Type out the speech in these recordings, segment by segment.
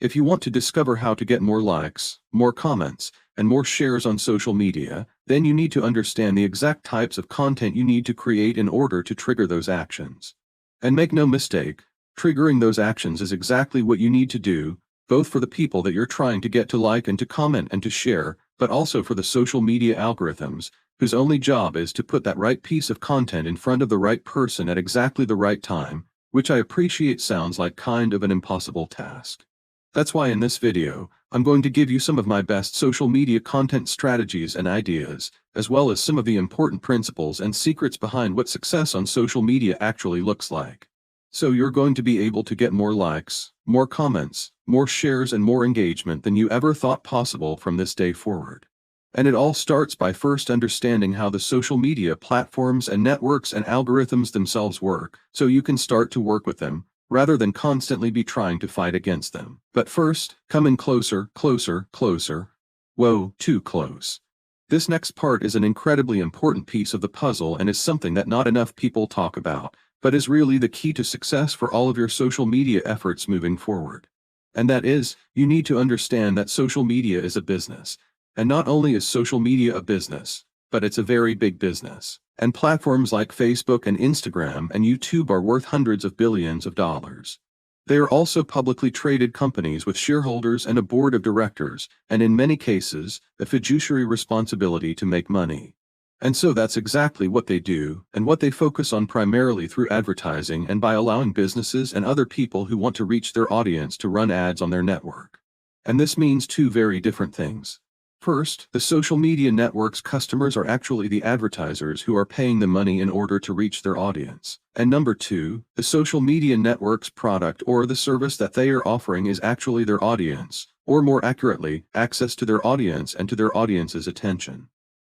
If you want to discover how to get more likes, more comments, and more shares on social media, then you need to understand the exact types of content you need to create in order to trigger those actions. And make no mistake, triggering those actions is exactly what you need to do, both for the people that you're trying to get to like and to comment and to share, but also for the social media algorithms, whose only job is to put that right piece of content in front of the right person at exactly the right time, which I appreciate sounds like kind of an impossible task. That's why in this video, I'm going to give you some of my best social media content strategies and ideas, as well as some of the important principles and secrets behind what success on social media actually looks like. So you're going to be able to get more likes, more comments, more shares, and more engagement than you ever thought possible from this day forward. And it all starts by first understanding how the social media platforms and networks and algorithms themselves work, so you can start to work with them, rather than constantly be trying to fight against them. But first, come in closer, closer, closer. Whoa, too close. This next part is an incredibly important piece of the puzzle and is something that not enough people talk about, but is really the key to success for all of your social media efforts moving forward. And that is, you need to understand that social media is a business. And not only is social media a business, but it's a very big business. And platforms like Facebook and Instagram and YouTube are worth hundreds of billions of dollars. They are also publicly traded companies with shareholders and a board of directors, and in many cases, a fiduciary responsibility to make money. And so that's exactly what they do, and what they focus on primarily through advertising and by allowing businesses and other people who want to reach their audience to run ads on their network. And this means two very different things. First, the social media network's customers are actually the advertisers who are paying the money in order to reach their audience. And number two, the social media network's product or the service that they are offering is actually their audience, or more accurately, access to their audience and to their audience's attention.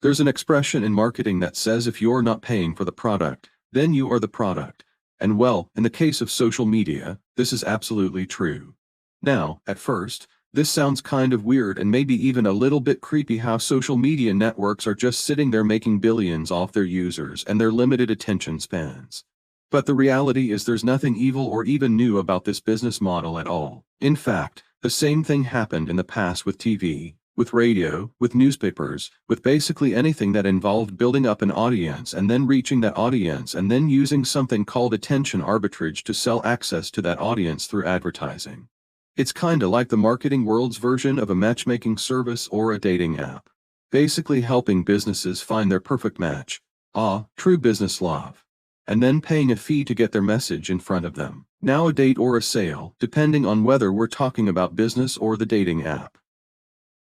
There's an expression in marketing that says if you're not paying for the product, then you are the product. And well, in the case of social media, this is absolutely true. Now, at first, this sounds kind of weird and maybe even a little bit creepy how social media networks are just sitting there making billions off their users and their limited attention spans. But the reality is there's nothing evil or even new about this business model at all. In fact, the same thing happened in the past with TV, with radio, with newspapers, with basically anything that involved building up an audience and then reaching that audience and then using something called attention arbitrage to sell access to that audience through advertising. It's kinda like the marketing world's version of a matchmaking service or a dating app. Basically helping businesses find their perfect match. True business love. And then paying a fee to get their message in front of them. Now a date or a sale, depending on whether we're talking about business or the dating app.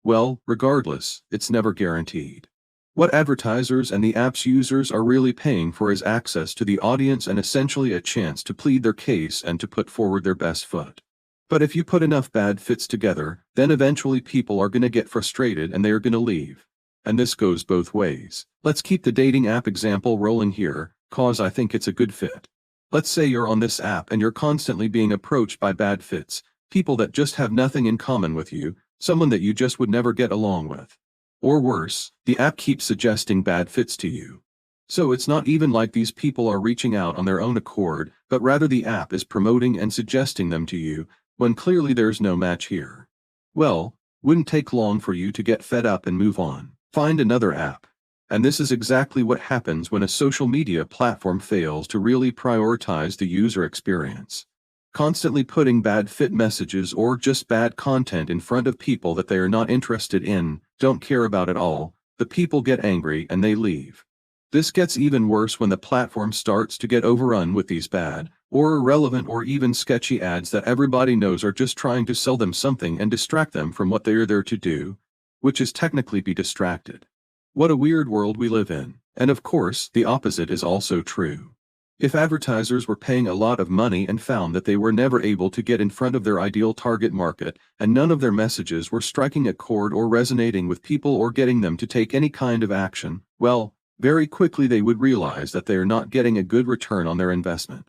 Well, regardless, it's never guaranteed. What advertisers and the app's users are really paying for is access to the audience and essentially a chance to plead their case and to put forward their best foot. But if you put enough bad fits together, then eventually people are gonna get frustrated and they are gonna leave. And this goes both ways. Let's keep the dating app example rolling here, cause I think it's a good fit. Let's say you're on this app and you're constantly being approached by bad fits, people that just have nothing in common with you, someone that you just would never get along with. Or worse, the app keeps suggesting bad fits to you. So it's not even like these people are reaching out on their own accord, but rather the app is promoting and suggesting them to you, when clearly there's no match here. Well, wouldn't take long for you to get fed up and move on. Find another app. And this is exactly what happens when a social media platform fails to really prioritize the user experience. Constantly putting bad fit messages or just bad content in front of people that they are not interested in, don't care about at all, the people get angry and they leave. This gets even worse when the platform starts to get overrun with these bad, or irrelevant or even sketchy ads that everybody knows are just trying to sell them something and distract them from what they are there to do, which is technically be distracted. What a weird world we live in. And of course, the opposite is also true. If advertisers were paying a lot of money and found that they were never able to get in front of their ideal target market, and none of their messages were striking a chord or resonating with people or getting them to take any kind of action, well, very quickly they would realize that they are not getting a good return on their investment.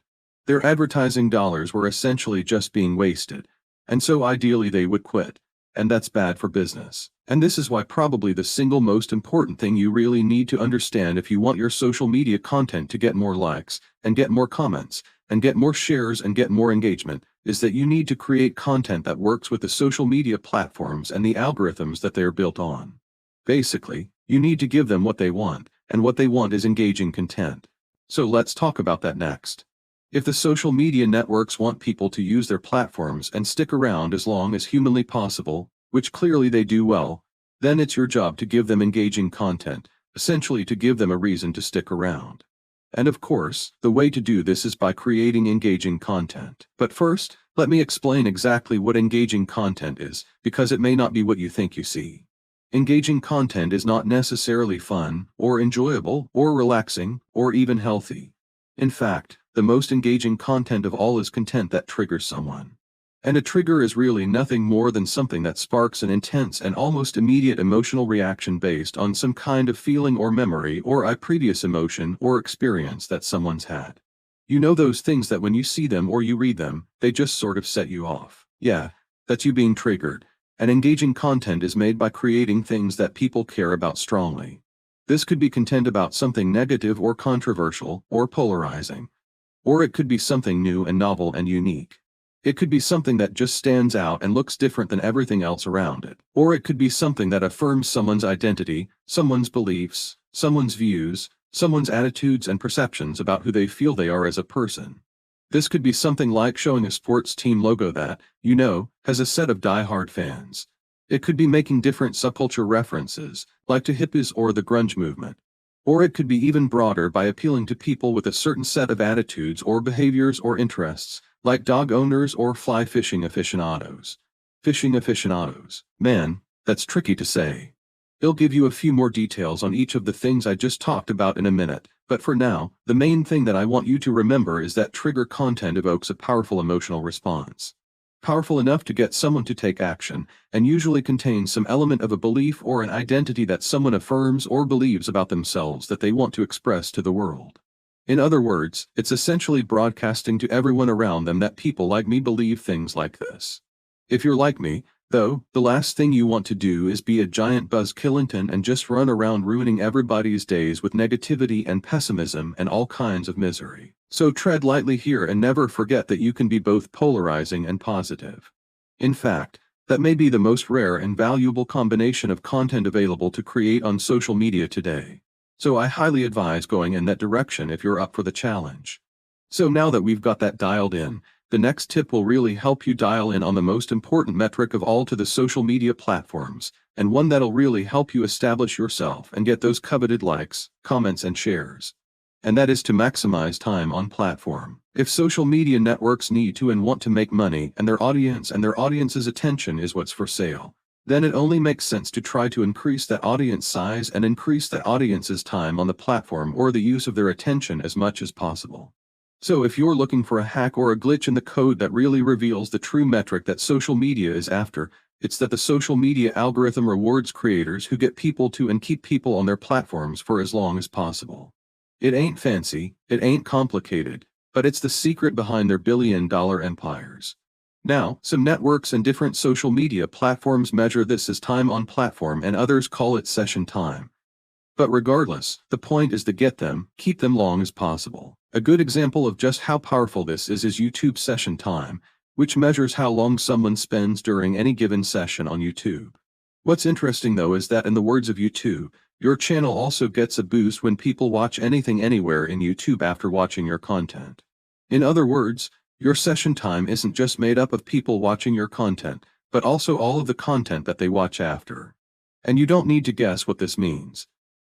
Their advertising dollars were essentially just being wasted, and so ideally they would quit, and that's bad for business. And this is why probably the single most important thing you really need to understand if you want your social media content to get more likes, and get more comments, and get more shares and get more engagement, is that you need to create content that works with the social media platforms and the algorithms that they are built on. Basically, you need to give them what they want, and what they want is engaging content. So let's talk about that next. If the social media networks want people to use their platforms and stick around as long as humanly possible, which clearly they do well, then it's your job to give them engaging content, essentially to give them a reason to stick around. And of course, the way to do this is by creating engaging content. But first, let me explain exactly what engaging content is, because it may not be what you think you see. Engaging content is not necessarily fun, or enjoyable, or relaxing, or even healthy. In fact, the most engaging content of all is content that triggers someone. And a trigger is really nothing more than something that sparks an intense and almost immediate emotional reaction based on some kind of feeling or memory or a previous emotion or experience that someone's had. You know those things that when you see them or you read them, they just sort of set you off. Yeah, that's you being triggered. And engaging content is made by creating things that people care about strongly. This could be content about something negative or controversial or polarizing. Or it could be something new and novel and unique. It could be something that just stands out and looks different than everything else around it. Or it could be something that affirms someone's identity, someone's beliefs, someone's views, someone's attitudes and perceptions about who they feel they are as a person. This could be something like showing a sports team logo that, you know, has a set of die-hard fans. It could be making different subculture references, like to hippies or the grunge movement. Or it could be even broader by appealing to people with a certain set of attitudes or behaviors or interests, like dog owners or fly fishing aficionados. Fishing aficionados. Man, that's tricky to say. I'll give you a few more details on each of the things I just talked about in a minute, but for now, the main thing that I want you to remember is that trigger content evokes a powerful emotional response. Powerful enough to get someone to take action, and usually contains some element of a belief or an identity that someone affirms or believes about themselves that they want to express to the world. In other words, it's essentially broadcasting to everyone around them that people like me believe things like this. If you're like me, though, the last thing you want to do is be a giant Buzz Killington and just run around ruining everybody's days with negativity and pessimism and all kinds of misery. So tread lightly here and never forget that you can be both polarizing and positive. In fact, that may be the most rare and valuable combination of content available to create on social media today. So I highly advise going in that direction if you're up for the challenge. So now that we've got that dialed in, the next tip will really help you dial in on the most important metric of all to the social media platforms, and one that'll really help you establish yourself and get those coveted likes, comments and shares. And that is to maximize time on platform. If social media networks need to and want to make money and their audience's attention is what's for sale, then it only makes sense to try to increase that audience size and increase that audience's time on the platform or the use of their attention as much as possible. So if you're looking for a hack or a glitch in the code that really reveals the true metric that social media is after, it's that the social media algorithm rewards creators who get people to and keep people on their platforms for as long as possible. It ain't fancy, it ain't complicated, but it's the secret behind their billion-dollar empires. Now, some networks and different social media platforms measure this as time on platform and others call it session time. But regardless, the point is to get them, keep them long as possible. A good example of just how powerful this is YouTube session time, which measures how long someone spends during any given session on YouTube. What's interesting though is that in the words of YouTube, your channel also gets a boost when people watch anything anywhere in YouTube after watching your content. In other words, your session time isn't just made up of people watching your content, but also all of the content that they watch after. And you don't need to guess what this means.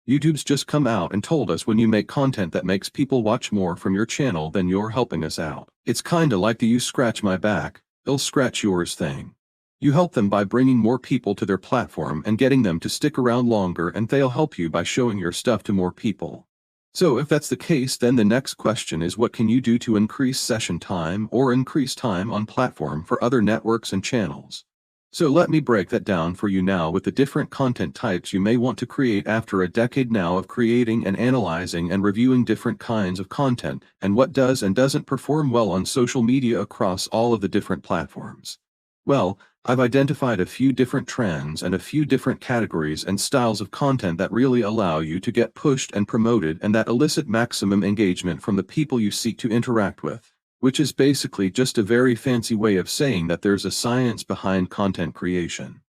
YouTube's just come out and told us when you make content that makes people watch more from your channel, then you're helping us out. It's kinda like the you scratch my back, I'll scratch yours thing. You help them by bringing more people to their platform and getting them to stick around longer, and they'll help you by showing your stuff to more people. So if that's the case, then the next question is, what can you do to increase session time or increase time on platform for other networks and channels? So let me break that down for you now with the different content types you may want to create after a decade now of creating and analyzing and reviewing different kinds of content and what does and doesn't perform well on social media across all of the different platforms. Well, I've identified a few different trends and a few different categories and styles of content that really allow you to get pushed and promoted and that elicit maximum engagement from the people you seek to interact with. which is basically just a very fancy way of saying that there's a science behind content creation.